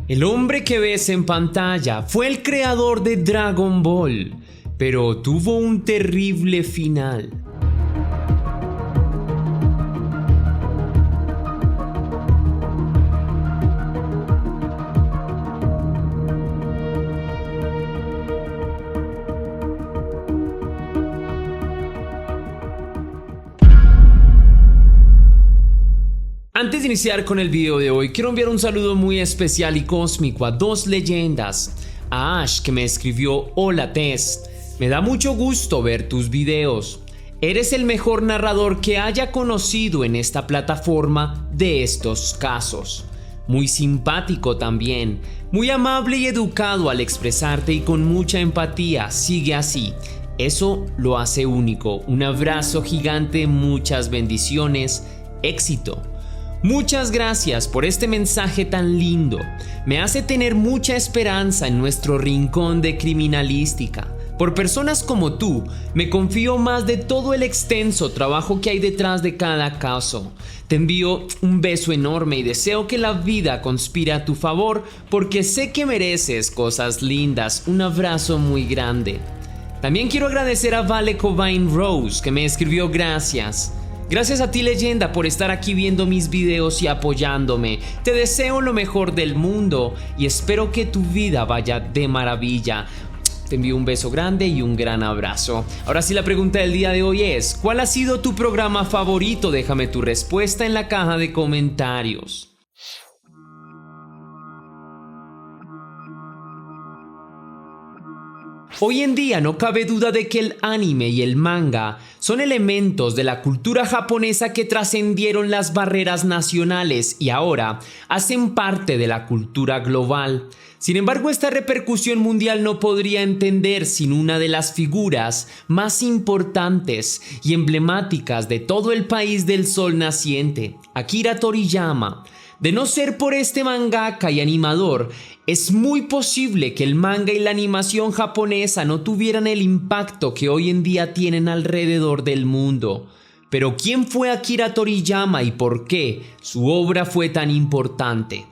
El hombre que ves en pantalla fue el creador de Dragon Ball, pero tuvo un terrible final. Antes de iniciar con el video de hoy, quiero enviar un saludo muy especial y cósmico a dos leyendas. A Ash, que me escribió: hola Tess, me da mucho gusto ver tus videos. Eres el mejor narrador que haya conocido en esta plataforma de estos casos. Muy simpático también, muy amable y educado al expresarte y con mucha empatía. Sigue así, eso lo hace único. Un abrazo gigante, muchas bendiciones, éxito. Muchas gracias por este mensaje tan lindo. Me hace tener mucha esperanza en nuestro rincón de criminalística. Por personas como tú, me confío más de todo el extenso trabajo que hay detrás de cada caso. Te envío un beso enorme y deseo que la vida conspire a tu favor porque sé que mereces cosas lindas. Un abrazo muy grande. También quiero agradecer a Vale Cobain Rose, que me escribió: gracias. Gracias a ti, leyenda, por estar aquí viendo mis videos y apoyándome. Te deseo lo mejor del mundo y espero que tu vida vaya de maravilla. Te envío un beso grande y un gran abrazo. Ahora sí, la pregunta del día de hoy es: ¿cuál ha sido tu programa favorito? Déjame tu respuesta en la caja de comentarios. Hoy en día no cabe duda de que el anime y el manga son elementos de la cultura japonesa que trascendieron las barreras nacionales y ahora hacen parte de la cultura global. Sin embargo, esta repercusión mundial no podría entender sin una de las figuras más importantes y emblemáticas de todo el país del sol naciente, Akira Toriyama. De no ser por este mangaka y animador, es muy posible que el manga y la animación japonesa no tuvieran el impacto que hoy en día tienen alrededor del mundo. Pero ¿quién fue Akira Toriyama y por qué su obra fue tan importante?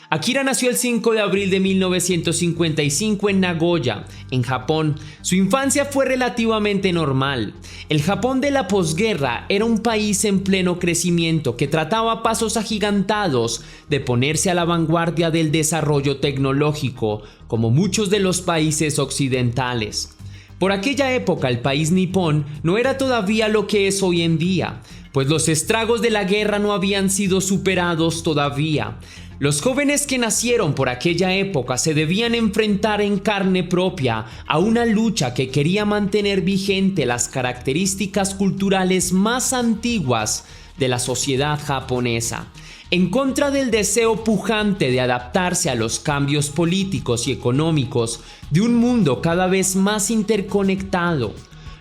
Akira nació el 5 de abril de 1955 en Nagoya, en Japón. Su infancia fue relativamente normal. El Japón de la posguerra era un país en pleno crecimiento que trataba a pasos agigantados de ponerse a la vanguardia del desarrollo tecnológico, como muchos de los países occidentales. Por aquella época el país nipón no era todavía lo que es hoy en día, pues los estragos de la guerra no habían sido superados todavía. Los jóvenes que nacieron por aquella época se debían enfrentar en carne propia a una lucha que quería mantener vigente las características culturales más antiguas de la sociedad japonesa, en contra del deseo pujante de adaptarse a los cambios políticos y económicos de un mundo cada vez más interconectado.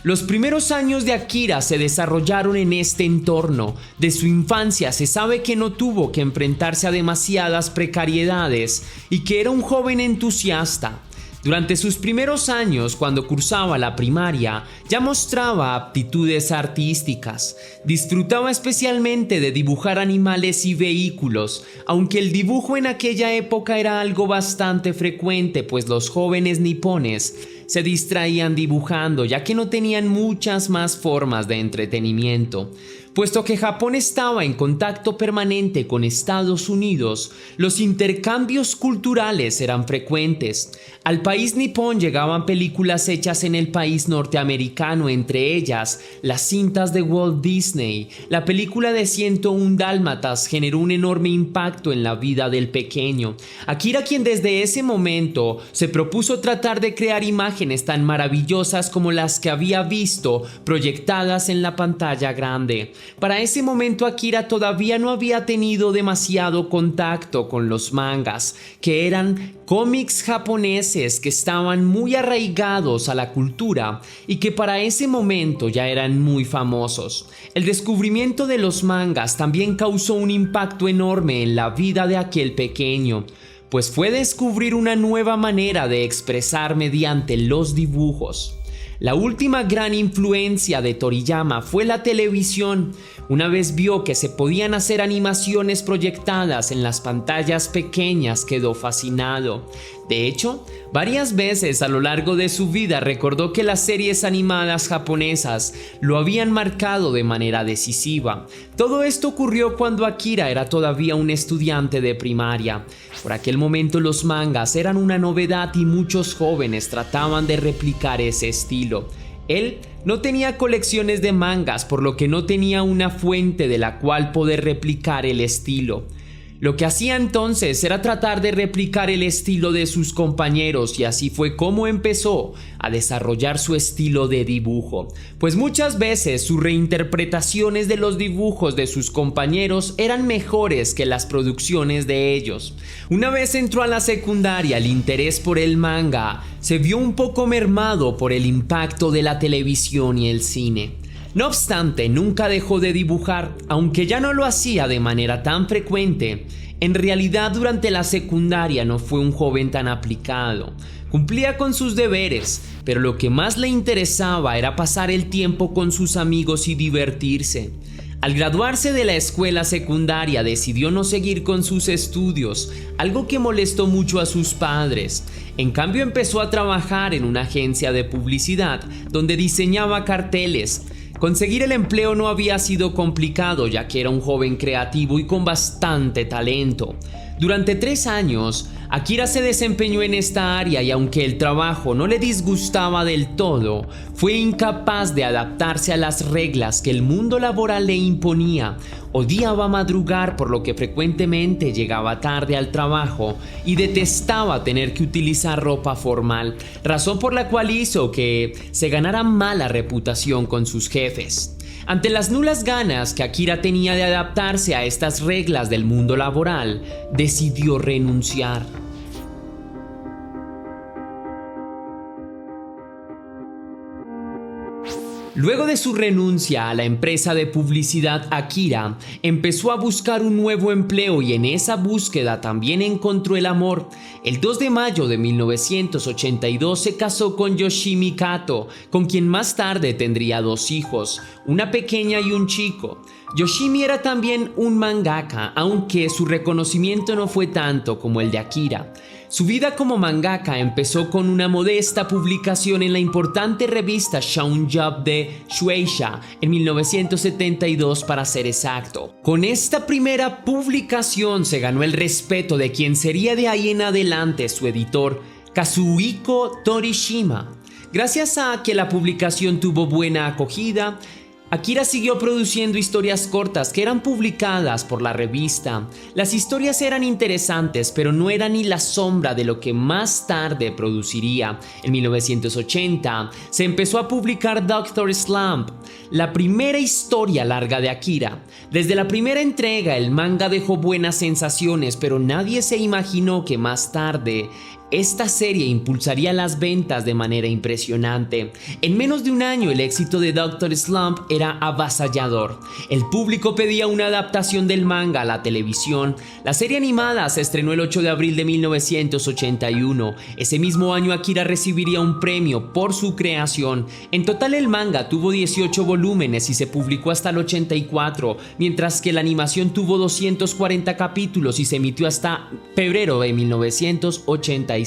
Los primeros años de Akira se desarrollaron en este entorno. De su infancia se sabe que no tuvo que enfrentarse a demasiadas precariedades y que era un joven entusiasta. Durante sus primeros años, cuando cursaba la primaria, ya mostraba aptitudes artísticas. Disfrutaba especialmente de dibujar animales y vehículos, aunque el dibujo en aquella época era algo bastante frecuente, pues los jóvenes nipones se distraían dibujando, ya que no tenían muchas más formas de entretenimiento. Puesto que Japón estaba en contacto permanente con Estados Unidos, los intercambios culturales eran frecuentes. Al país nipón llegaban películas hechas en el país norteamericano, entre ellas las cintas de Walt Disney. La película de 101 Dálmatas generó un enorme impacto en la vida del pequeño Akira, quien desde ese momento se propuso tratar de crear imágenes tan maravillosas como las que había visto proyectadas en la pantalla grande. Para ese momento Akira todavía no había tenido demasiado contacto con los mangas, que eran cómics japoneses que estaban muy arraigados a la cultura y que para ese momento ya eran muy famosos. El descubrimiento de los mangas también causó un impacto enorme en la vida de aquel pequeño, pues fue descubrir una nueva manera de expresar mediante los dibujos. La última gran influencia de Toriyama fue la televisión. Una vez vio que se podían hacer animaciones proyectadas en las pantallas pequeñas, quedó fascinado. De hecho, varias veces a lo largo de su vida recordó que las series animadas japonesas lo habían marcado de manera decisiva. Todo esto ocurrió cuando Akira era todavía un estudiante de primaria. Por aquel momento los mangas eran una novedad y muchos jóvenes trataban de replicar ese estilo. Él no tenía colecciones de mangas, por lo que no tenía una fuente de la cual poder replicar el estilo. Lo que hacía entonces era tratar de replicar el estilo de sus compañeros, y así fue como empezó a desarrollar su estilo de dibujo, pues muchas veces sus reinterpretaciones de los dibujos de sus compañeros eran mejores que las producciones de ellos. Una vez entró a la secundaria, el interés por el manga se vio un poco mermado por el impacto de la televisión y el cine. No obstante, nunca dejó de dibujar, aunque ya no lo hacía de manera tan frecuente. En realidad, durante la secundaria no fue un joven tan aplicado. Cumplía con sus deberes, pero lo que más le interesaba era pasar el tiempo con sus amigos y divertirse. Al graduarse de la escuela secundaria decidió no seguir con sus estudios, algo que molestó mucho a sus padres. En cambio, empezó a trabajar en una agencia de publicidad donde diseñaba carteles. Conseguir el empleo no había sido complicado, ya que era un joven creativo y con bastante talento. Durante 3 años, Akira se desempeñó en esta área y aunque el trabajo no le disgustaba del todo, fue incapaz de adaptarse a las reglas que el mundo laboral le imponía. Odiaba madrugar, por lo que frecuentemente llegaba tarde al trabajo y detestaba tener que utilizar ropa formal, razón por la cual hizo que se ganara mala reputación con sus jefes. Ante las nulas ganas que Akira tenía de adaptarse a estas reglas del mundo laboral, decidió renunciar. Luego de su renuncia a la empresa de publicidad, Akira empezó a buscar un nuevo empleo y en esa búsqueda también encontró el amor. El 2 de mayo de 1982 se casó con Yoshimi Kato, con quien más tarde tendría 2 hijos, una pequeña y un chico. Yoshimi era también un mangaka, aunque su reconocimiento no fue tanto como el de Akira. Su vida como mangaka empezó con una modesta publicación en la importante revista Shonen Jump de Shueisha en 1972 para ser exacto. Con esta primera publicación se ganó el respeto de quien sería de ahí en adelante su editor, Kazuhiko Torishima. Gracias a que la publicación tuvo buena acogida, Akira siguió produciendo historias cortas que eran publicadas por la revista. Las historias eran interesantes, pero no eran ni la sombra de lo que más tarde produciría. En 1980 se empezó a publicar Dr. Slump, la primera historia larga de Akira. Desde la primera entrega el manga dejó buenas sensaciones, pero nadie se imaginó que más tarde esta serie impulsaría las ventas de manera impresionante. En menos de un año el éxito de Dr. Slump era avasallador. El público pedía una adaptación del manga a la televisión. La serie animada se estrenó el 8 de abril de 1981. Ese mismo año Akira recibiría un premio por su creación. En total el manga tuvo 18 volúmenes y se publicó hasta el 84, mientras que la animación tuvo 240 capítulos y se emitió hasta febrero de 1986.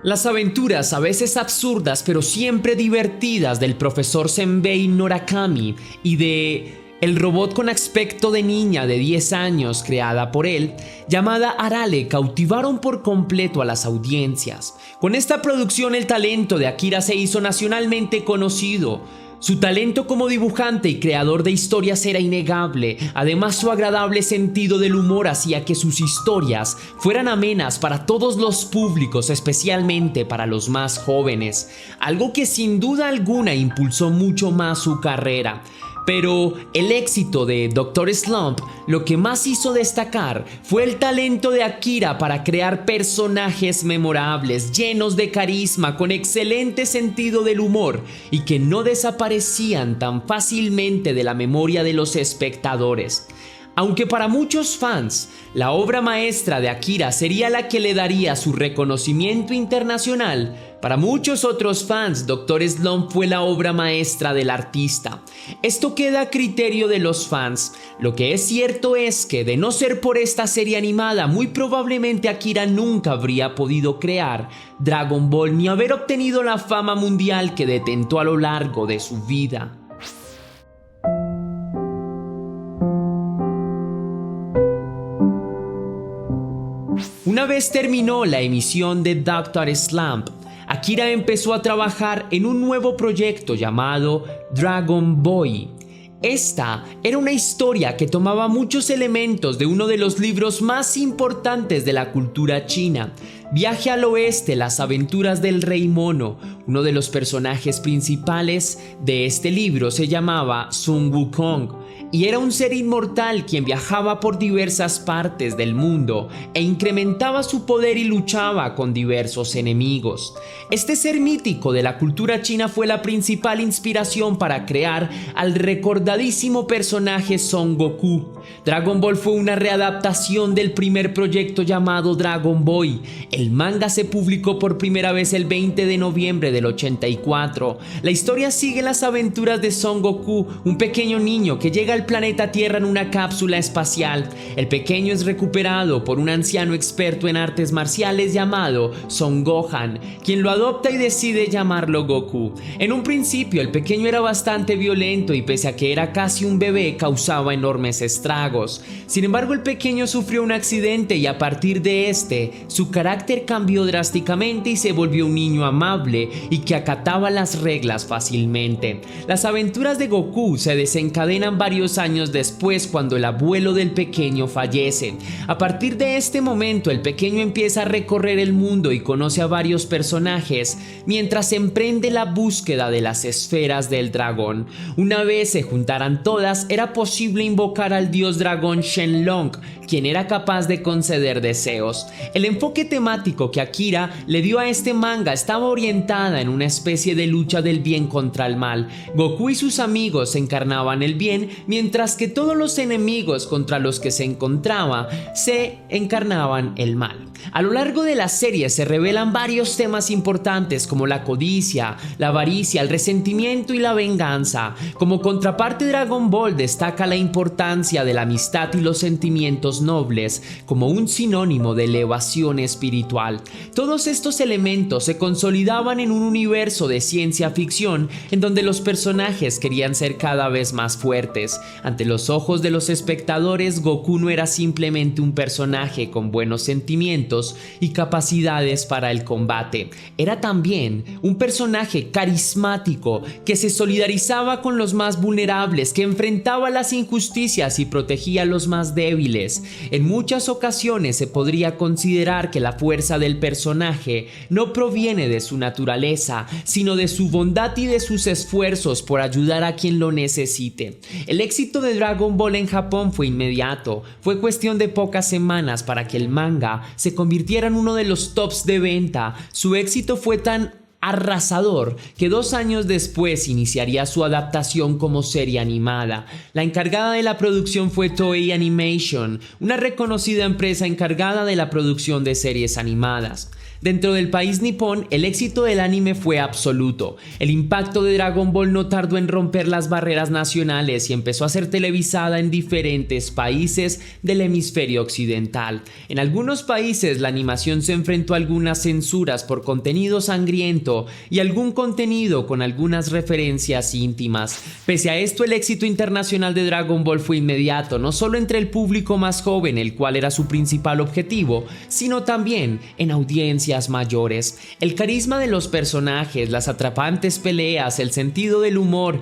Las aventuras, a veces absurdas pero siempre divertidas, del profesor Senbei Norakami y de el robot con aspecto de niña de 10 años creada por él, llamada Arale, cautivaron por completo a las audiencias. Con esta producción el talento de Akira se hizo nacionalmente conocido. Su talento como dibujante y creador de historias era innegable. Además, su agradable sentido del humor hacía que sus historias fueran amenas para todos los públicos, especialmente para los más jóvenes, algo que sin duda alguna impulsó mucho más su carrera. Pero el éxito de Dr. Slump lo que más hizo destacar fue el talento de Akira para crear personajes memorables, llenos de carisma, con excelente sentido del humor y que no desaparecían tan fácilmente de la memoria de los espectadores. Aunque para muchos fans, la obra maestra de Akira sería la que le daría su reconocimiento internacional, para muchos otros fans, Dr. Slump fue la obra maestra del artista. Esto queda a criterio de los fans. Lo que es cierto es que, de no ser por esta serie animada, muy probablemente Akira nunca habría podido crear Dragon Ball ni haber obtenido la fama mundial que detentó a lo largo de su vida. Una vez terminó la emisión de Dr. Slump, Akira empezó a trabajar en un nuevo proyecto llamado Dragon Boy. Esta era una historia que tomaba muchos elementos de uno de los libros más importantes de la cultura china, Viaje al Oeste, las aventuras del Rey Mono. Uno de los personajes principales de este libro se llamaba Sun Wukong y era un ser inmortal quien viajaba por diversas partes del mundo e incrementaba su poder y luchaba con diversos enemigos. Este ser mítico de la cultura china fue la principal inspiración para crear al recordadísimo personaje Son Goku. Dragon Ball fue una readaptación del primer proyecto llamado Dragon Boy. El manga se publicó por primera vez el 20 de noviembre del 84. La historia sigue las aventuras de Son Goku, un pequeño niño que llega al planeta Tierra en una cápsula espacial. El pequeño es recuperado por un anciano experto en artes marciales llamado Son Gohan, quien lo adopta y decide llamarlo Goku. En un principio el pequeño era bastante violento y pese a que era casi un bebé causaba enormes estragos. Sin embargo, el pequeño sufrió un accidente y a partir de este su carácter cambió drásticamente y se volvió un niño amable y que acataba las reglas fácilmente. Las aventuras de Goku se desencadenan varios años después cuando el abuelo del pequeño fallece. A partir de este momento el pequeño empieza a recorrer el mundo y conoce a varios personajes mientras emprende la búsqueda de las esferas del dragón. Una vez se juntaran todas, era posible invocar al dios dragón Shenlong, quien era capaz de conceder deseos. El enfoque temático que Akira le dio a este manga estaba orientada en una especie de lucha del bien contra el mal. Goku y sus amigos encarnaban el bien, mientras que todos los enemigos contra los que se encontraba se encarnaban el mal. A lo largo de la serie se revelan varios temas importantes como la codicia, la avaricia, el resentimiento y la venganza. Como contraparte, Dragon Ball destaca la importancia de la amistad y los sentimientos nobles como un sinónimo de elevación espiritual. Todos estos elementos se consolidaban en un universo de ciencia ficción en donde los personajes querían ser cada vez más fuertes. Ante los ojos de los espectadores, Goku no era simplemente un personaje con buenos sentimientos y capacidades para el combate. Era también un personaje carismático que se solidarizaba con los más vulnerables, que enfrentaba las injusticias y protegía a los más débiles. En muchas ocasiones se podría considerar que la fuerza del personaje no proviene de su naturaleza, sino de su bondad y de sus esfuerzos por ayudar a quien lo necesite. El éxito de Dragon Ball en Japón fue inmediato. Fue cuestión de pocas semanas para que el manga se convirtiera en uno de los tops de venta. Su éxito fue tan arrasador que 2 años después iniciaría su adaptación como serie animada. La encargada de la producción fue Toei Animation, una reconocida empresa encargada de la producción de series animadas. Dentro del país nipón, el éxito del anime fue absoluto. El impacto de Dragon Ball no tardó en romper las barreras nacionales y empezó a ser televisada en diferentes países del hemisferio occidental. En algunos países la animación se enfrentó a algunas censuras por contenido sangriento y algún contenido con algunas referencias íntimas. Pese a esto, el éxito internacional de Dragon Ball fue inmediato, no solo entre el público más joven, el cual era su principal objetivo, sino también en audiencias mayores. El carisma de los personajes, las atrapantes peleas, el sentido del humor,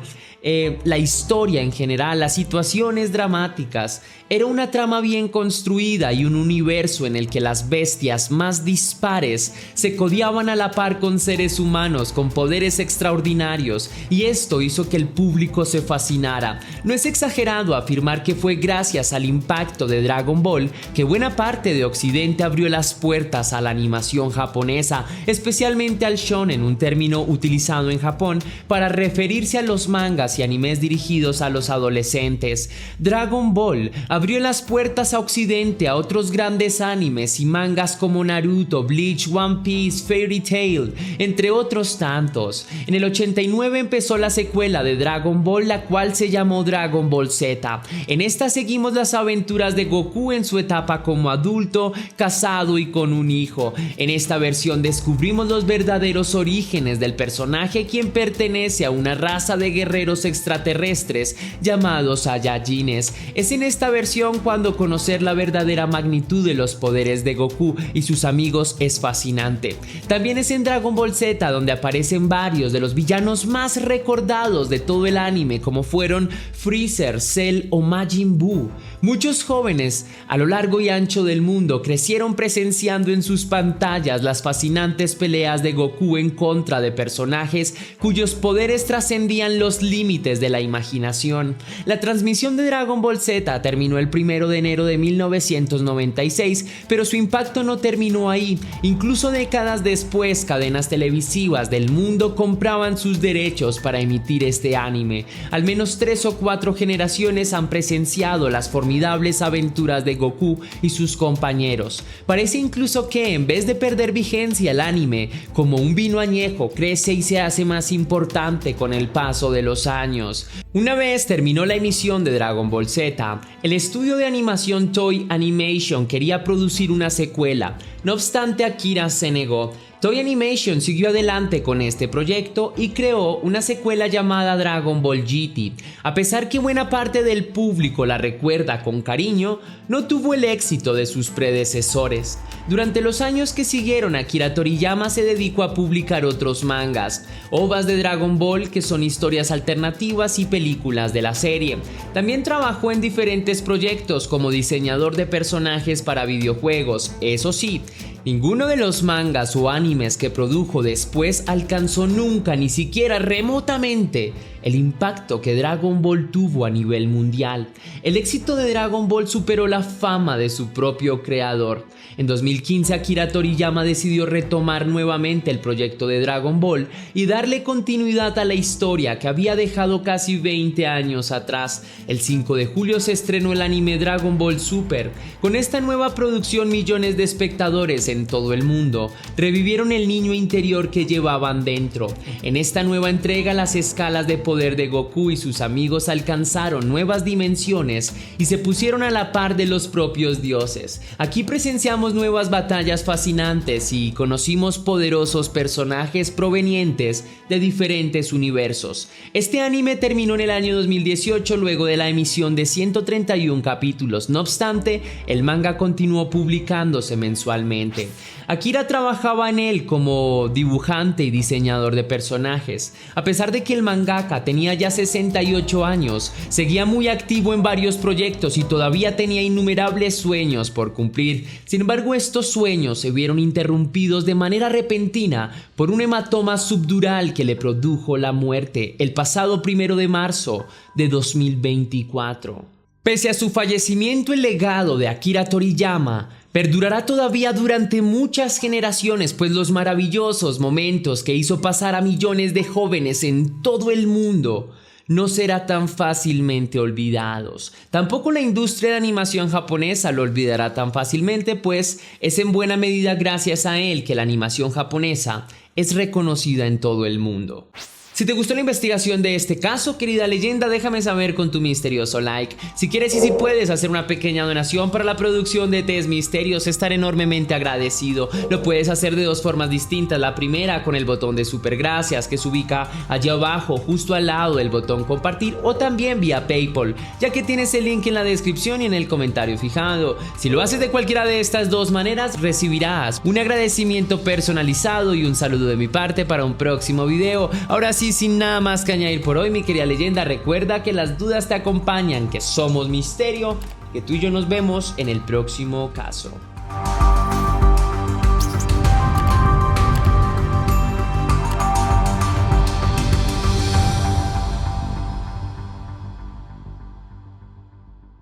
la historia en general, las situaciones dramáticas, era una trama bien construida y un universo en el que las bestias más dispares se codeaban a la par con seres humanos con poderes extraordinarios, y esto hizo que el público se fascinara. No es exagerado afirmar que fue gracias al impacto de Dragon Ball que buena parte de Occidente abrió las puertas a la animación japonesa, especialmente al shonen, un término utilizado en Japón para referirse a los mangas y animes dirigidos a los adolescentes. Dragon Ball abrió las puertas a Occidente a otros grandes animes y mangas como Naruto, Bleach, One Piece, Fairy Tail, entre otros tantos. En el 89 empezó la secuela de Dragon Ball, la cual se llamó Dragon Ball Z. En esta seguimos las aventuras de Goku en su etapa como adulto, casado y con un hijo. En esta versión descubrimos los verdaderos orígenes del personaje, quien pertenece a una raza de guerreros extraterrestres llamados Saiyajines. Es en esta versión cuando conocer la verdadera magnitud de los poderes de Goku y sus amigos es fascinante. También es en Dragon Ball Z donde aparecen varios de los villanos más recordados de todo el anime, como fueron Freezer, Cell o Majin Buu. Muchos jóvenes a lo largo y ancho del mundo crecieron presenciando en sus pantallas las fascinantes peleas de Goku en contra de personajes cuyos poderes trascendían los límites de la imaginación. La transmisión de Dragon Ball Z terminó el 1 de enero de 1996, pero su impacto no terminó ahí. Incluso décadas después, cadenas televisivas del mundo compraban sus derechos para emitir este anime. Al menos 3 o 4 generaciones han presenciado las formidables aventuras de Goku y sus compañeros. Parece incluso que, en vez de perder vigencia, el anime, como un vino añejo, crece y se hace más importante con el paso de los años. Una vez terminó la emisión de Dragon Ball Z, el estudio de animación Toei Animation quería producir una secuela. No obstante, Akira se negó. Toei Animation siguió adelante con este proyecto y creó una secuela llamada Dragon Ball GT. A pesar que buena parte del público la recuerda con cariño, no tuvo el éxito de sus predecesores. Durante los años que siguieron, Akira Toriyama se dedicó a publicar otros mangas, ovas de Dragon Ball, que son historias alternativas, y películas de la serie. También trabajó en diferentes proyectos como diseñador de personajes para videojuegos. Eso sí, ninguno de los mangas o animes que produjo después alcanzó nunca, ni siquiera remotamente, el impacto que Dragon Ball tuvo a nivel mundial. El éxito de Dragon Ball superó la fama de su propio creador. En 2015, Akira Toriyama decidió retomar nuevamente el proyecto de Dragon Ball y darle continuidad a la historia que había dejado casi 20 años atrás. El 5 de julio se estrenó el anime Dragon Ball Super. Con esta nueva producción, millones de espectadores en todo el mundo revivieron el niño interior que llevaban dentro. En esta nueva entrega, las escalas de poder de Goku y sus amigos alcanzaron nuevas dimensiones y se pusieron a la par de los propios dioses. Aquí presenciamos nuevas batallas fascinantes y conocimos poderosos personajes provenientes de diferentes universos. Este anime terminó en el año 2018 luego de la emisión de 131 capítulos. No obstante, el manga continuó publicándose mensualmente. Akira trabajaba en él como dibujante y diseñador de personajes. A pesar de que el mangaka tenía ya 68 años, seguía muy activo en varios proyectos y todavía tenía innumerables sueños por cumplir. Sin embargo, estos sueños se vieron interrumpidos de manera repentina por un hematoma subdural que le produjo la muerte el pasado 1 de marzo de 2024. Pese a su fallecimiento, el legado de Akira Toriyama perdurará todavía durante muchas generaciones, pues los maravillosos momentos que hizo pasar a millones de jóvenes en todo el mundo no serán tan fácilmente olvidados. Tampoco la industria de animación japonesa lo olvidará tan fácilmente, pues es en buena medida gracias a él que la animación japonesa es reconocida en todo el mundo. Si te gustó la investigación de este caso, querida leyenda, déjame saber con tu misterioso like. Si quieres y si puedes hacer una pequeña donación para la producción de Test Misterios, estaré enormemente agradecido. Lo puedes hacer de dos formas distintas. La primera, con el botón de super gracias, que se ubica allá abajo, justo al lado del botón compartir, o también vía PayPal, ya que tienes el link en la descripción y en el comentario fijado. Si lo haces de cualquiera de estas dos maneras, recibirás un agradecimiento personalizado y un saludo de mi parte para un próximo video. Ahora sí, sin nada más que añadir por hoy, mi querida leyenda, recuerda que las dudas te acompañan, que somos misterio, que tú y yo nos vemos en el próximo caso.